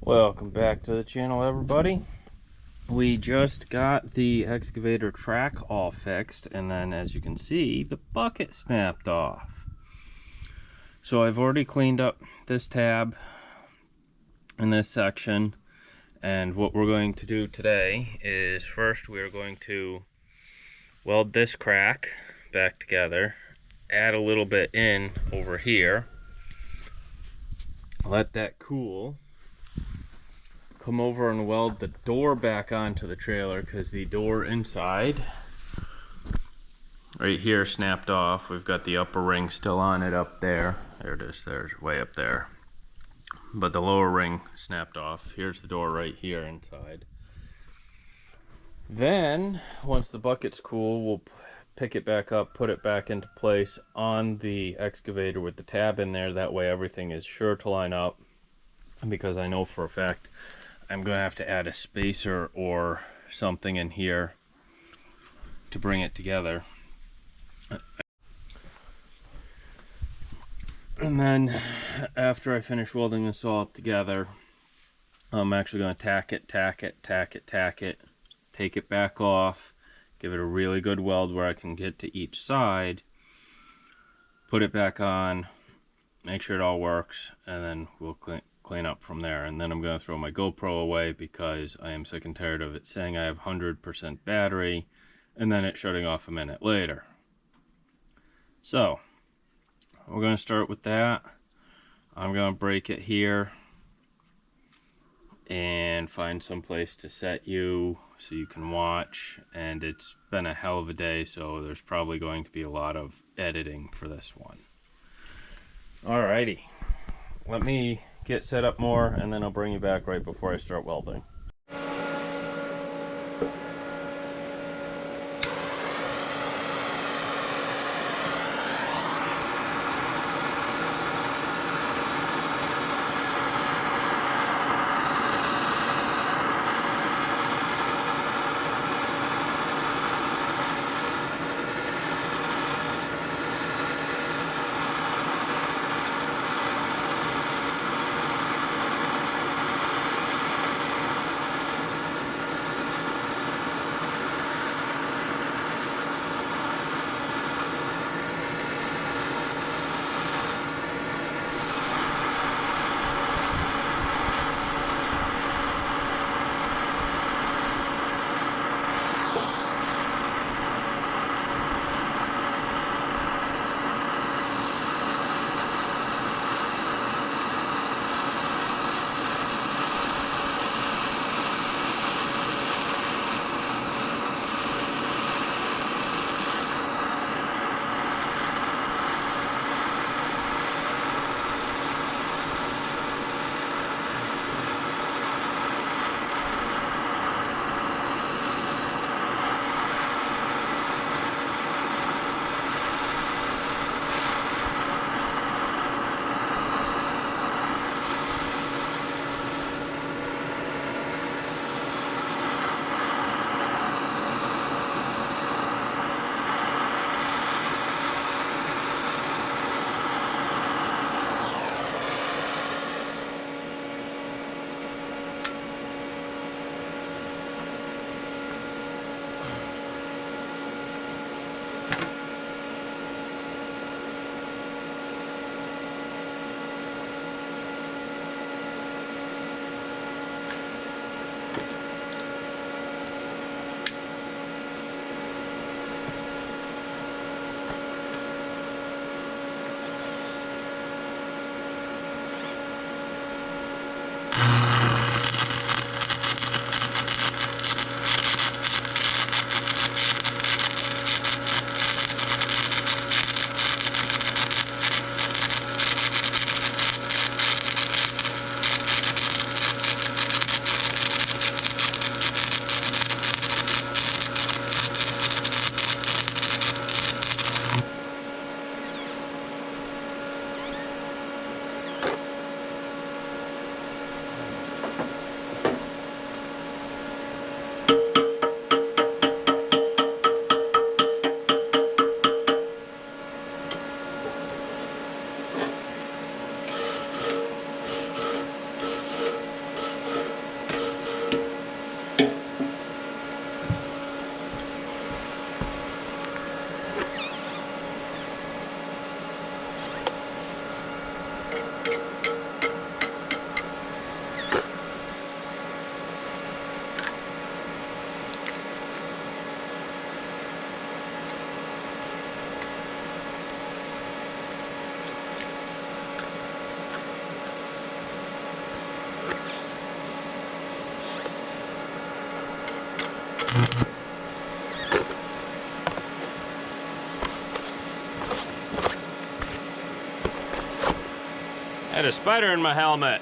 Welcome back to the channel, everybody. We just got the excavator track all fixed, and then as you can see, the bucket snapped off. So I've already cleaned up this tab in this section, and what we're going to do today is first we are going to weld this crack back together, add a little bit in over here, let that cool, come over and weld the door back onto the trailer because the door inside right here snapped off. We've got the upper ring still on it up there. There it is, there's way up there. But the lower ring snapped off. Here's the door right here inside. Then, once the bucket's cool, we'll pick it back up, put it back into place on the excavator with the tab in there. That way everything is sure to line up, because I know for a fact I'm going to have to add a spacer or something in here to bring it together. And then after I finish welding this all together, I'm actually going to tack it, take it back off, give it a really good weld where I can get to each side, put it back on, make sure it all works, and then we'll clean up from there. And then I'm going to throw my GoPro away because I am sick and tired of it saying I have 100% battery and then it shutting off a minute later. So we're going to start with that. I'm going to break it here and find some place to set you so you can watch. And it's been a hell of a day, so there's probably going to be a lot of editing for this one. Alrighty, let me get set up more and then I'll bring you back right before I start welding. a spider in my helmet.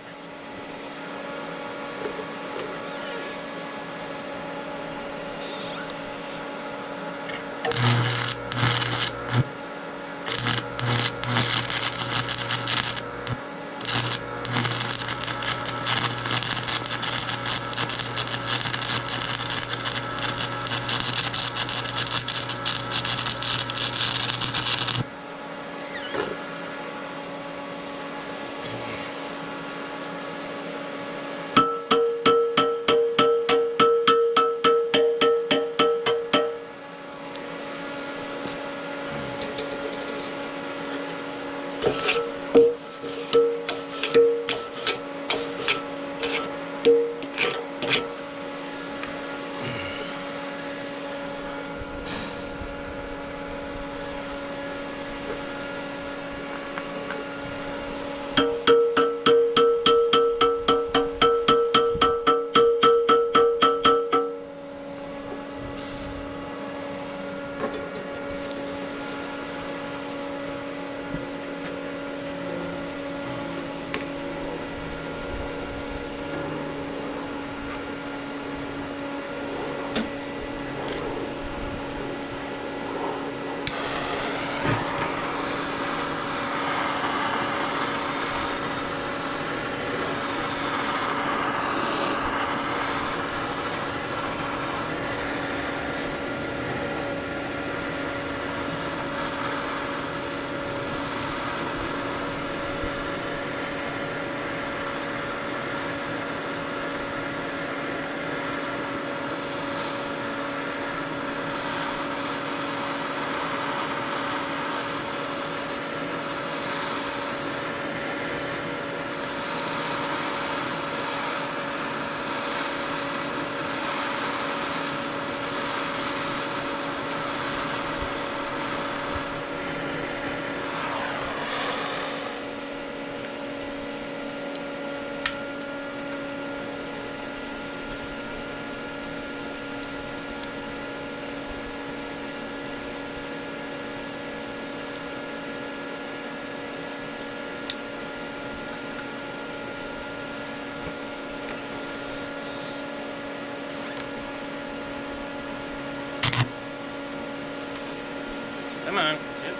Come on. Yep.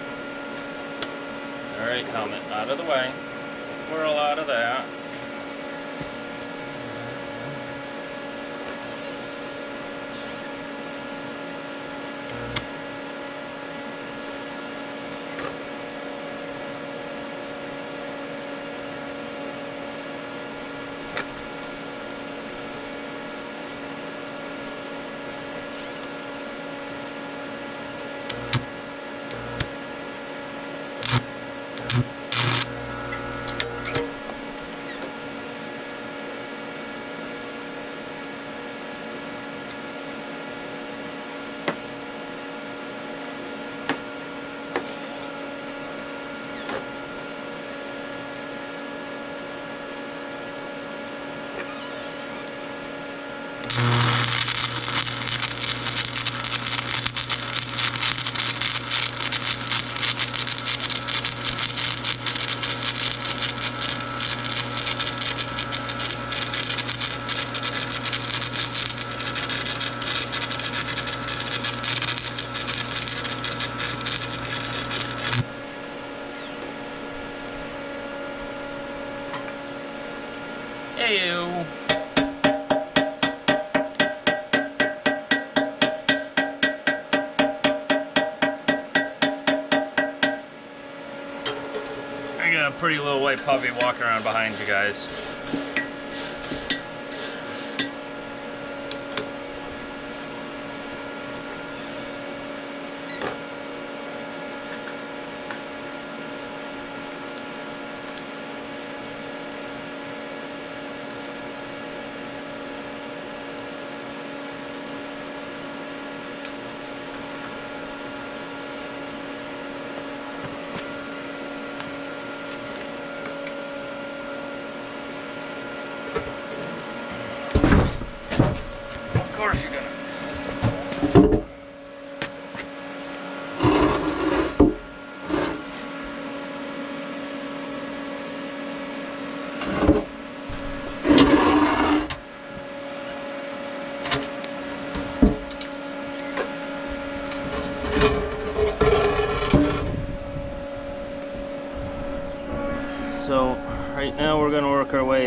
Alright, helmet out of the way. Whirl out of that. Ew. I got a pretty little white puppy walking around behind you guys. Of course you're gonna.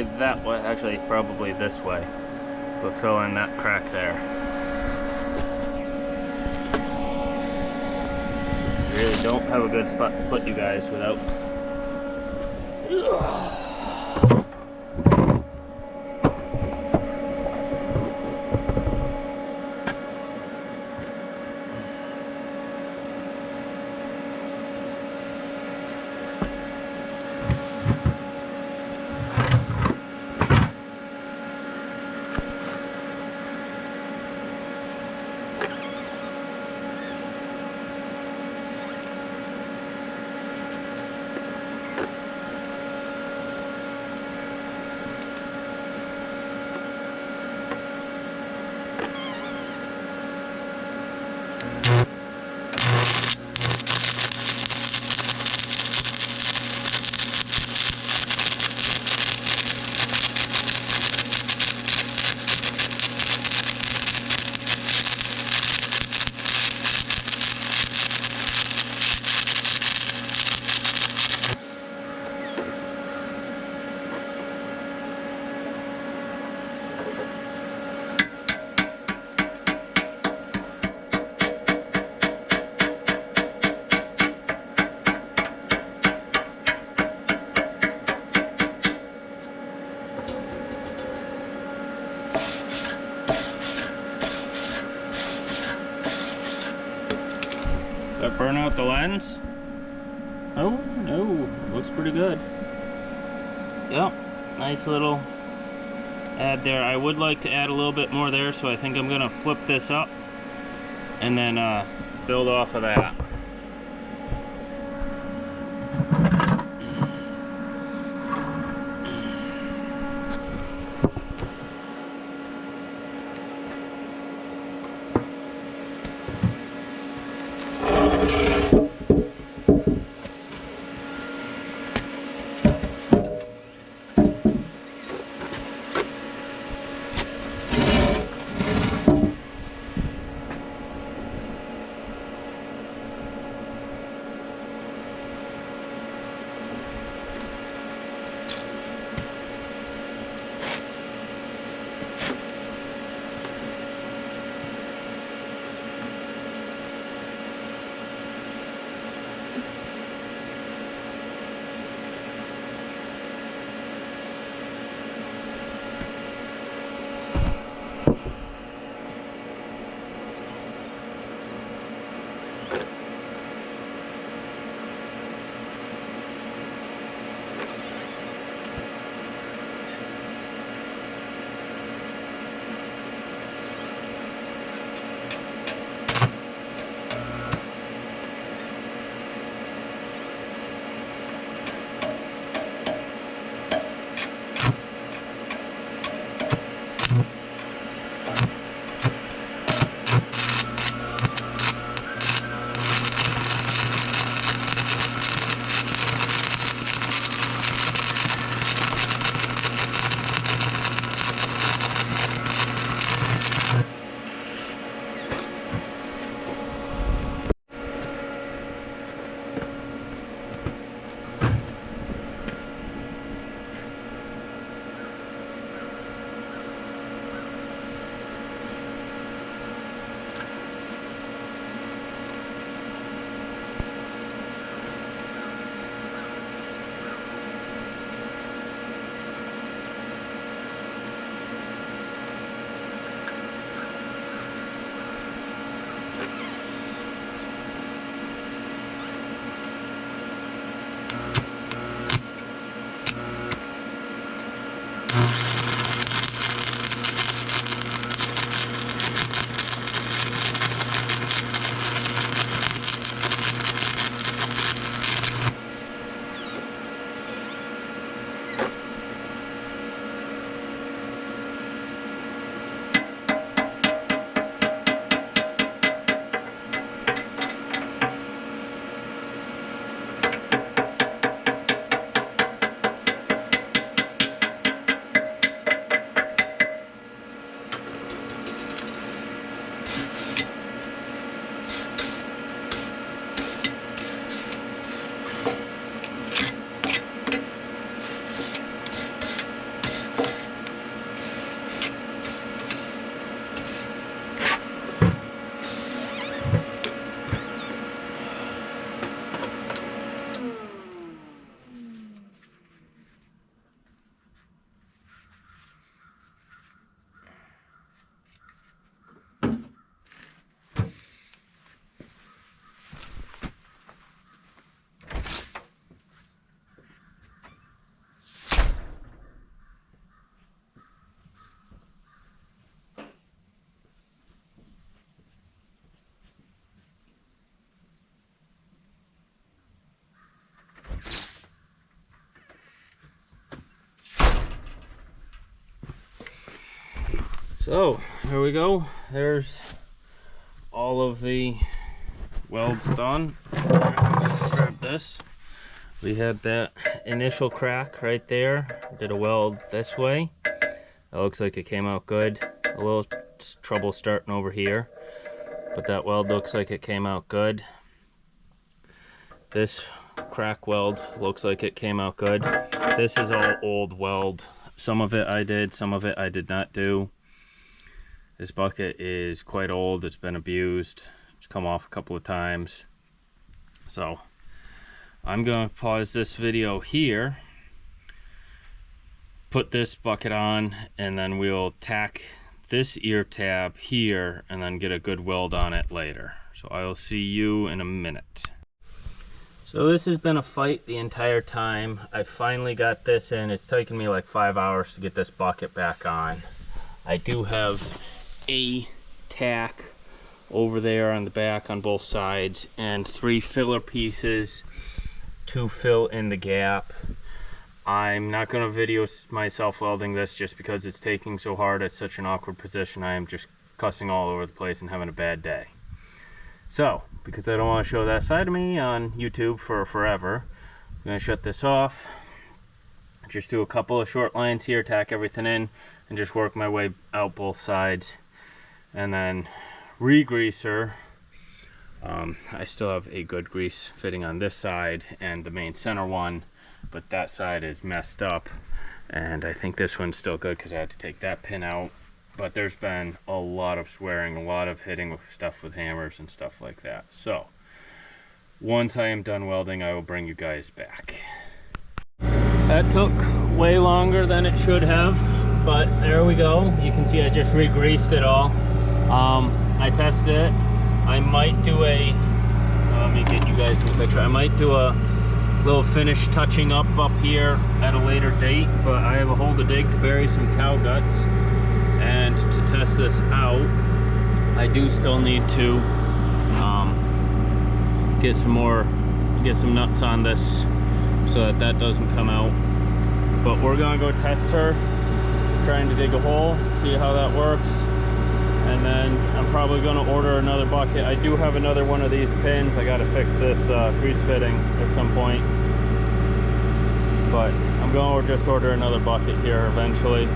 way, that way, actually probably this way. We'll fill in that crack there. Really don't have a good spot to put you guys without. That burn out the lens? Oh, no, looks pretty good. Yep, nice little add there. I would like to add a little bit more there, so I think I'm gonna flip this up and then build off of that. So here we go. There's all of the welds done. Grab this. We had that initial crack right there. Did a weld this way. That looks like it came out good. A little trouble starting over here, but that weld looks like it came out good. This crack weld looks like it came out good. This is all old weld. Some of it I did, some of it I did not do. This bucket is quite old. It's been abused. It's come off a couple of times. So I'm going to pause this video here, put this bucket on, and then we'll tack this ear tab here and then get a good weld on it later. So I'll see you in a minute. So this has been a fight the entire time. I finally got this in. It's taken me like 5 hours to get this bucket back on. I do have a tack over there on the back on both sides and 3 filler pieces to fill in the gap. I'm not going to video myself welding this just because it's taking so hard at such an awkward position. I am just cussing all over the place and having a bad day. So, because I don't want to show that side of me on YouTube for forever, I'm going to shut this off, just do a couple of short lines here, tack everything in, and just work my way out both sides, and then re-greaser. I still have a good grease fitting on this side and the main center one, but that side is messed up, and I think this one's still good because I had to take that pin out. But there's been a lot of swearing, a lot of hitting with stuff with hammers and stuff like that. So once I am done welding, I will bring you guys back. That took way longer than it should have, but there we go. You can see I just re-greased it all. I tested it. I might do a, let me get you guys in the picture. I might do a little finish touching up here at a later date, but I have a hole to dig to bury some cow guts. And to test this out, I do still need to get some nuts on this so that doesn't come out. But we're gonna go test her, trying to dig a hole, see how that works, and then I'm probably gonna order another bucket. I do have another one of these pins. I gotta fix this grease fitting at some point, but I'm gonna just order another bucket here eventually.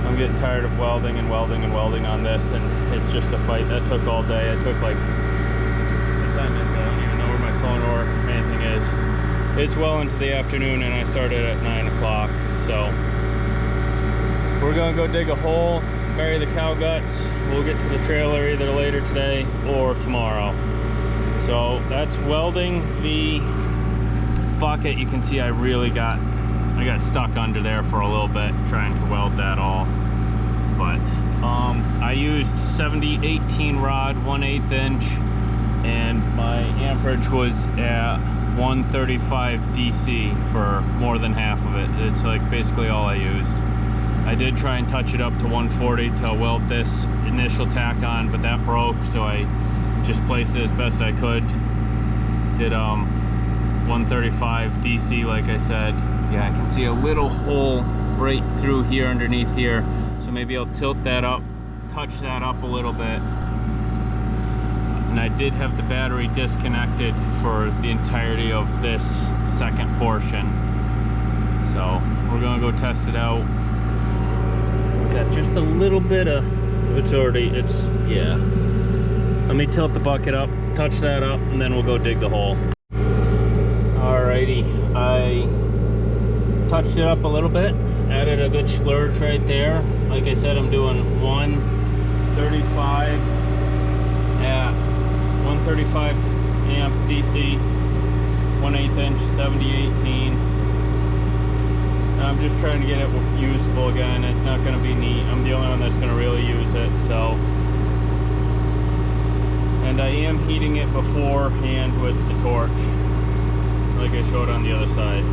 I'm getting tired of welding and welding and welding on this, and it's just a fight. That took all day. It took like, what time is it? I don't even know where my phone or anything is. It's well into the afternoon, and I started at 9 o'clock. So we're gonna go dig a hole, bury the cow guts. We'll get to the trailer either later today or tomorrow. So that's welding the bucket. You can see I got stuck under there for a little bit trying to weld that all, but I used 70-18 rod, 1/8 inch, and my amperage was at 135 DC for more than half of it. It's like basically all I used. I did try and touch it up to 140 to weld this initial tack on, but that broke, so I just placed it as best I could. Did 135 DC like I said. Yeah, I can see a little hole right through here underneath here. So maybe I'll tilt that up, touch that up a little bit. And I did have the battery disconnected for the entirety of this second portion. So we're gonna go test it out. Got just a little bit of, yeah. Let me tilt the bucket up, touch that up, and then we'll go dig the hole. Alrighty, I touched it up a little bit, added a good splurge right there. Like I said, I'm doing 135 at 135 amps DC, 1/8 inch, 70-18. I'm just trying to get it usable again. It's not going to be neat. I'm the only one that's going to really use it, so. And I am heating it beforehand with the torch, like I showed on the other side.